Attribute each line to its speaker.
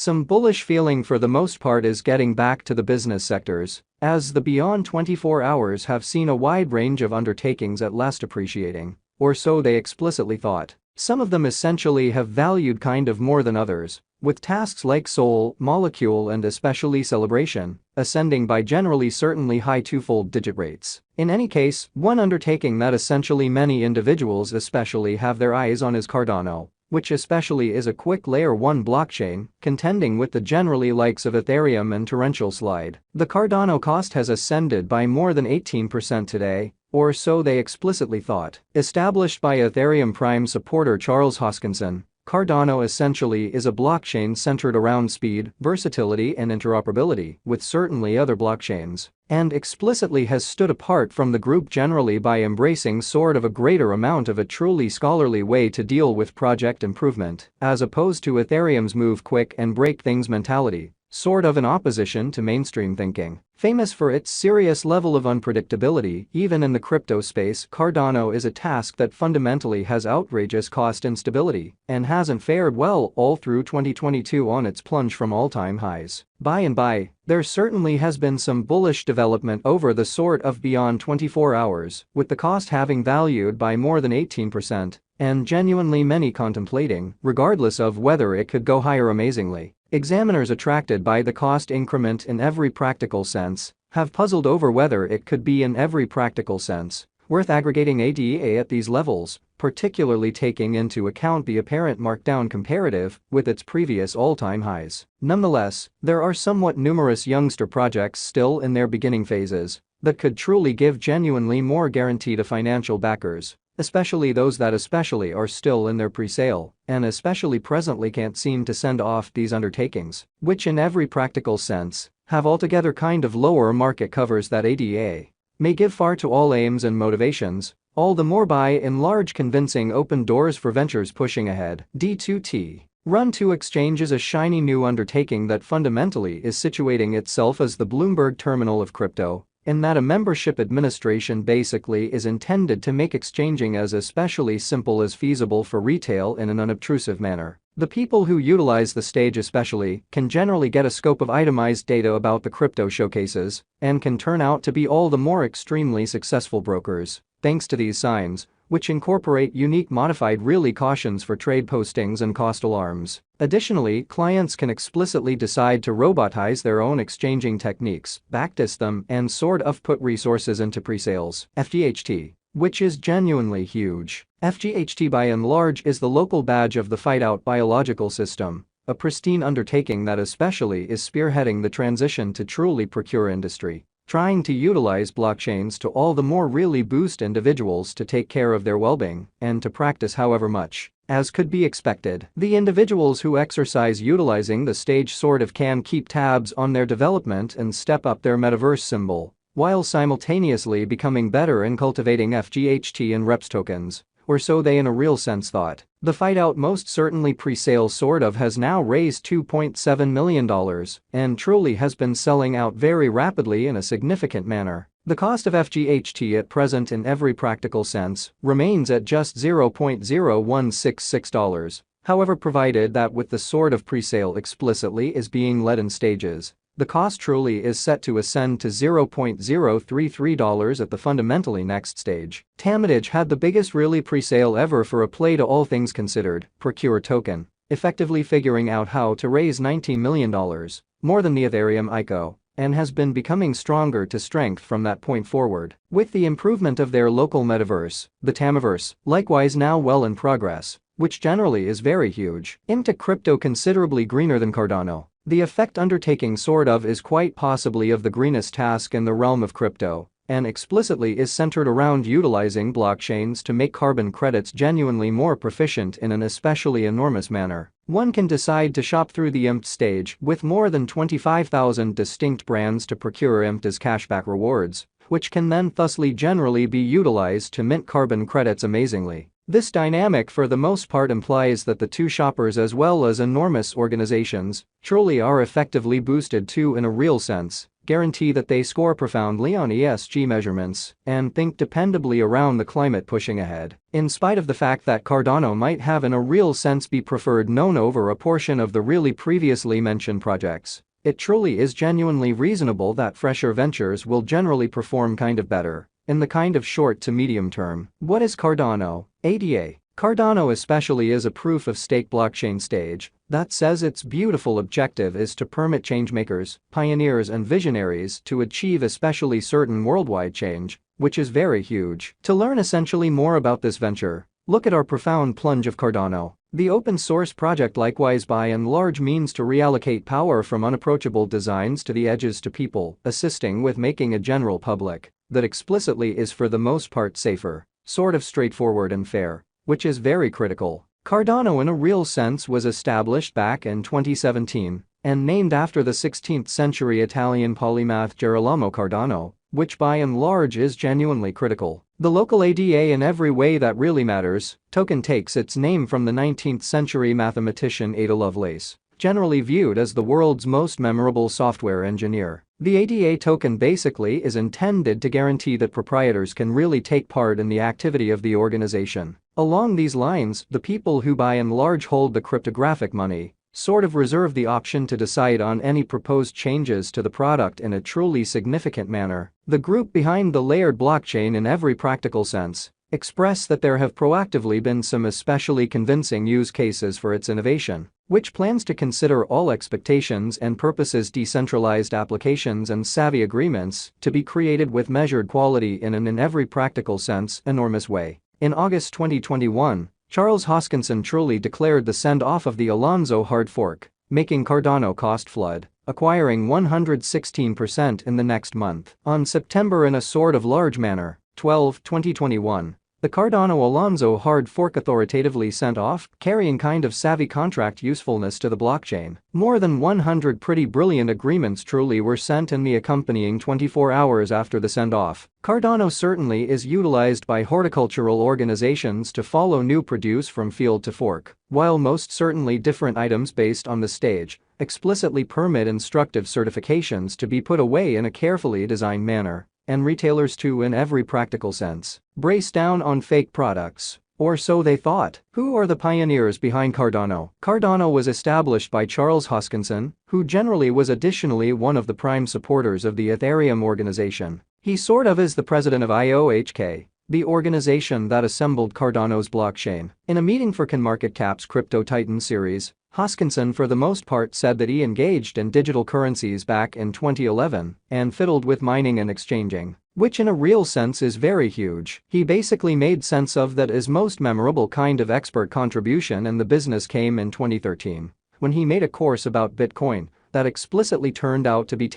Speaker 1: Some bullish feeling for the most part is getting back to the business sectors, as the beyond 24 hours have seen a wide range of undertakings at last appreciating, or so they explicitly thought. Some of them essentially have valued kind of more than others, with tasks like Soul, Molecule and especially Celebration ascending by generally certainly high twofold digit rates. In any case, one undertaking that essentially many individuals especially have their eyes on is Cardano, which especially is a quick layer 1 blockchain, contending with the generally likes of Ethereum and torrential slide. The Cardano cost has ascended by more than 18% today, or so they explicitly thought. Established by Ethereum Prime supporter Charles Hoskinson, Cardano essentially is a blockchain centered around speed, versatility and interoperability with certainly other blockchains, and explicitly has stood apart from the group generally by embracing sort of a greater amount of a truly scholarly way to deal with project improvement, as opposed to Ethereum's move quick and break things mentality, sort of in opposition to mainstream thinking. Famous for its serious level of unpredictability, even in the crypto space, Cardano is a task that fundamentally has outrageous cost instability and hasn't fared well all through 2022 on its plunge from all-time highs. By and by, there certainly has been some bullish development over the sort of beyond 24 hours, with the cost having valued by more than 18%, and genuinely many contemplating, regardless of whether it could go higher amazingly. Examiners attracted by the cost increment in every practical sense have puzzled over whether it could be in every practical sense worth aggregating ADA at these levels, particularly taking into account the apparent markdown comparative with its previous all-time highs. Nonetheless, there are somewhat numerous youngster projects still in their beginning phases that could truly give genuinely more guarantee to financial backers, especially those that especially are still in their pre-sale and especially presently can't seem to send off these undertakings, which in every practical sense have altogether kind of lower market covers that ADA may give far to all aims and motivations, all the more by and large convincing open doors for ventures pushing ahead. D2T Run 2 Exchange is a shiny new undertaking that fundamentally is situating itself as the Bloomberg terminal of crypto, in that a membership administration basically is intended to make exchanging as especially simple as feasible for retail in an unobtrusive manner. The people who utilize the stage especially can generally get a scope of itemized data about the crypto showcases and can turn out to be all the more extremely successful brokers, thanks to these signs, which incorporate unique modified really cautions for trade postings and cost alarms. Additionally, clients can explicitly decide to robotize their own exchanging techniques, backtest them, and sort of put resources into pre-sales. FGHT, which is genuinely huge. FGHT by and large is the local badge of the fight-out biological system, a pristine undertaking that especially is spearheading the transition to truly procure industry, trying to utilize blockchains to all the more really boost individuals to take care of their well-being and to practice however much, as could be expected. The individuals who exercise utilizing the stage sort of can keep tabs on their development and step up their metaverse symbol, while simultaneously becoming better in cultivating FGHT and reps tokens, or so they in a real sense thought. The fight out most certainly pre-sale sort of has now raised $2.7 million and truly has been selling out very rapidly in a significant manner. The cost of FGHT at present in every practical sense remains at just $0.0166, however provided that with the sort of pre-sale explicitly is being led in stages, the cost truly is set to ascend to $0.033 at the fundamentally next stage. Tamidage had the biggest really pre-sale ever for a play to all things considered, procure token, effectively figuring out how to raise $19 million, more than the Ethereum ICO, and has been becoming stronger to strength from that point forward. With the improvement of their local metaverse, the Tamiverse, likewise now well in progress, which generally is very huge, into crypto considerably greener than Cardano. The effect undertaking sort of is quite possibly of the greenest task in the realm of crypto, and explicitly is centered around utilizing blockchains to make carbon credits genuinely more proficient in an especially enormous manner. One can decide to shop through the IMT stage with more than 25,000 distinct brands to procure IMT as cashback rewards, which can then thusly generally be utilized to mint carbon credits amazingly. This dynamic for the most part implies that the two shoppers as well as enormous organizations truly are effectively boosted too in a real sense, guarantee that they score profoundly on ESG measurements, and think dependably around the climate pushing ahead. In spite of the fact that Cardano might have in a real sense be preferred known over a portion of the really previously mentioned projects, it truly is genuinely reasonable that fresher ventures will generally perform kind of better in the kind of short to medium term. What is Cardano? ADA. Cardano especially is a proof-of-stake blockchain stage that says its beautiful objective is to permit changemakers, pioneers and visionaries to achieve especially certain worldwide change, which is very huge. To learn essentially more about this venture, look at our profound plunge of Cardano. The open-source project likewise by and large means to reallocate power from unapproachable designs to the edges to people, assisting with making a general public that explicitly is for the most part safer, sort of straightforward and fair, which is very critical. Cardano in a real sense was established back in 2017 and named after the 16th century Italian polymath Girolamo Cardano, which by and large is genuinely critical. The local ADA in every way that really matters token takes its name from the 19th century mathematician Ada Lovelace, generally viewed as the world's most memorable software engineer. The ADA token basically is intended to guarantee that proprietors can really take part in the activity of the organization. Along these lines, the people who by and large hold the cryptographic money sort of reserve the option to decide on any proposed changes to the product in a truly significant manner. The group behind the layered blockchain in every practical sense express that there have proactively been some especially convincing use cases for its innovation, which plans to consider all expectations and purposes decentralized applications and savvy agreements to be created with measured quality in an in every practical sense enormous way. In August 2021, Charles Hoskinson truly declared the send-off of the Alonzo hard fork, making Cardano cost flood, acquiring 116% in the next month. On September in a sort of large manner, 2021, the Cardano Alonzo hard fork authoritatively sent off, carrying kind of savvy contract usefulness to the blockchain. More than 100 pretty brilliant agreements truly were sent in the accompanying 24 hours after the send-off. Cardano certainly is utilized by horticultural organizations to follow new produce from field to fork, while most certainly different items based on the stage explicitly permit instructive certifications to be put away in a carefully designed manner, and retailers too in every practical sense brace down on fake products, or so they thought. Who are the pioneers behind Cardano? Cardano was established by Charles Hoskinson, who generally was additionally one of the prime supporters of the Ethereum organization. He sort of is the president of IOHK, the organization that assembled Cardano's blockchain. In a meeting for CoinMarketCap's Crypto Titan series, Hoskinson for the most part said that he engaged in digital currencies back in 2011 and fiddled with mining and exchanging, which in a real sense is very huge. He basically made sense of that as most memorable kind of expert contribution, and the business came in 2013 when he made a course about Bitcoin that explicitly turned out to be